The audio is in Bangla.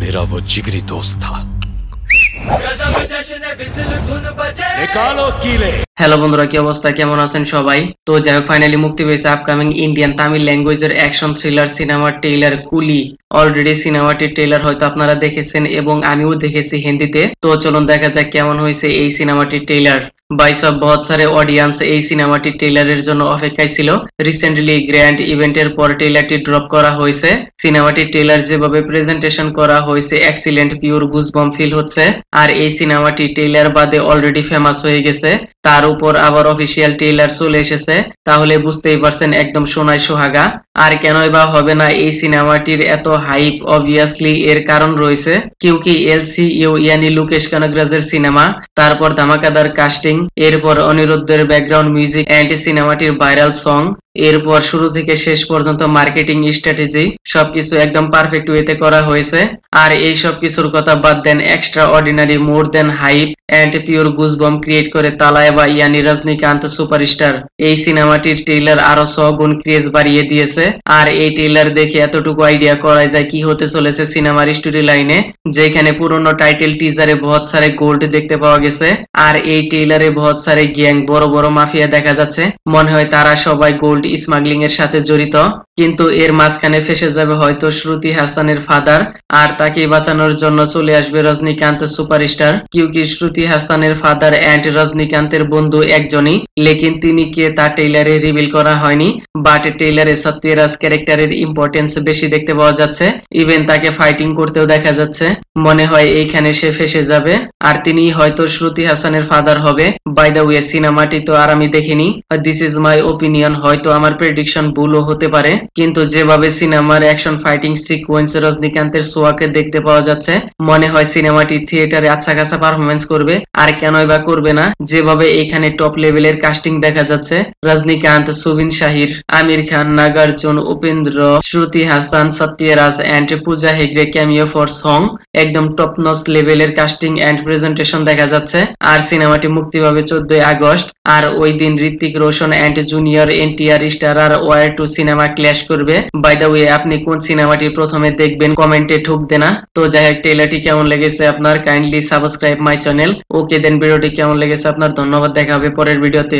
मेरा वो जिगरी दोस्त था। निकालो कीले। হ্যালো বন্ধুরা, কি অবস্থা, কেমন আছেন সবাই? তো যাই হোক, ফাইনালি মুক্তি পেয়েছে আপকামিং ইন্ডিয়ান তামিল ল্যাঙ্গুয়েজের অ্যাকশন থ্রিলার সিনেমার ট্রেইলার কুলি। অলরেডি সিনেমাটির ট্রেইলার হয়তো আপনারা দেখেছেন এবং আমিও দেখেছি হিন্দিতে। তো চলুন দেখা যাক কেমন হয়েছে এই সিনেমাটির ট্রেইলার। ভাই সব বহুত সারে অডিয়েন্স এই সিনেমাটির ট্রেইলারের জন্য অপেক্ষায় ছিল। রিসেন্টলি গ্র্যান্ড ইভেন্টের পর ট্রেইলারটি ড্রপ করা হয়েছে। সিনেমাটির ট্রেইলার যেভাবে প্রেজেন্টেশন করা হয়েছে এক্সিলেন্ট, পিওর গুজবম্প ফিল হচ্ছে। আর এই সিনেমাটি ট্রেইলার বাদে অলরেডি ফেমাস হয়ে গেছে, তার উপর আবার অফিসিয়াল ট্রেইলার চলে এসেছে, তাহলে বুঝতেই পারছেন একদম সোনায় সোহাগা। আর কেনই বা হবে না এই সিনেমাটির এত হাইপ? অবভিয়াসলি এর কারণ রয়েছে, কিউকি এলসিইউ ইয়ানি লোকেশ কানাগরাজের সিনেমা, তারপর ধামাকাদার কাস্টিং, এরপর অনিরুদ্ধের ব্যাকগ্রাউন্ড মিউজিক এন্ড সিনেমাটির ভাইরাল সং, এরপর শুরু থেকে শেষ পর্যন্ত মার্কেটিং স্ট্র্যাটেজি সবকিছু একদম পারফেক্ট ওয়েতে করা হয়েছে। আর এই সব কিছুর কথা বাদ দেন, extra ordinary, more than hype and pure goosebump create করে তালায়বা ইয়ানি রজনীকান্ত সুপারস্টার। এই সিনেমাটির ট্রেইলার আরো 100 গুণ ক্রেজ বাড়িয়ে দিয়েছে। আর এই ট্রেইলার দেখে এতটুকু আইডিয়া করা যায় কি হতে চলেছে সিনেমার স্টোরি লাইনে, যেখানে পুরনো টাইটেল টিজারে বহুত সারে গোল্ড দেখতে পাওয়া গেছে, আর এই ট্রেইলারে বহুত সারে গ্যাং, বড় বড় মাফিয়া দেখা যাচ্ছে। মনে হয় তারা সবাই গোল্ড স্মাগলিং এর সাথে জড়িত, কিন্তু এর মাঝখানে ফেসে যাবে হয়তো শ্রুতি হাসানের ফাদার, আর তাকে বাঁচানোর জন্য চলে আসবে রজনীকান্ত সুপারস্টার। কিউকি শ্রুতি হাসানের ফাদার এন্ড রজনীকান্তের বন্ধু একজনই, লেকিন তিনি কে তা ট্রেইলারে রিভিল করা হয়নি। বাট ট্রেইলারে সত্যরাজ ক্যারেক্টারের ইম্পর্টেন্স বেশি দেখতে পাওয়া যাচ্ছে, ইভেন তাকে ফাইটিং করতেও দেখা যাচ্ছে। মনে হয় এইখানে সে ফেসে যাবে, আর তিনি হয়তো শ্রুতি হাসানের ফাদার হবে। বাই দ্য ওয়ে, সিনেমাটি তো আর আমি দেখিনি, দিস ইজ মাই ওপিনিয়ন, হয়তো আমার প্রেডিকশন ভুলও হতে পারে, কিন্তু যেভাবে সিনেমার অ্যাকশন ফাইটিং সিকোয়েন্স রজনীকান্তের সোয়াকে দেখতে পাওয়া যাচ্ছে, মনে হয় সিনেমাটি থিয়েটারে আচ্ছা খাসা পারফরমেন্স করবে। আর কেনই বা করবে না, যেভাবে এখানে টপ লেভেলের কাস্টিং দেখা যাচ্ছে, Rajinikanth, Soubin Shahir, Aamir Khan, Nagarjuna, Upendra, Shruti Haasan, Sathyaraj and Pooja Hegde cameo for song, একদম টপ নচ লেভেলের কাস্টিং এন্ড প্রেজেন্টেশন দেখা যাচ্ছে। আর সিনেমাটি মুক্তি পাবে 14 আগস্ট, আর ওই দিন Hrithik Roshan and junior NTR starrer War two cinema clash করবে। বাই দ্য ওয়ে, আপনি কোন সিনেমাটি প্রথমে দেখবেন কমেন্টে ঠুকবে না। তো যাই হোক, ট্রেইলারটি কেমন লেগেছে আপনার? Kindly subscribe my channel. Okay then, ভিডিওটি কেমন লেগেছে আপনার? ধন্যবাদ, দেখা হবে পরের ভিডিওতে।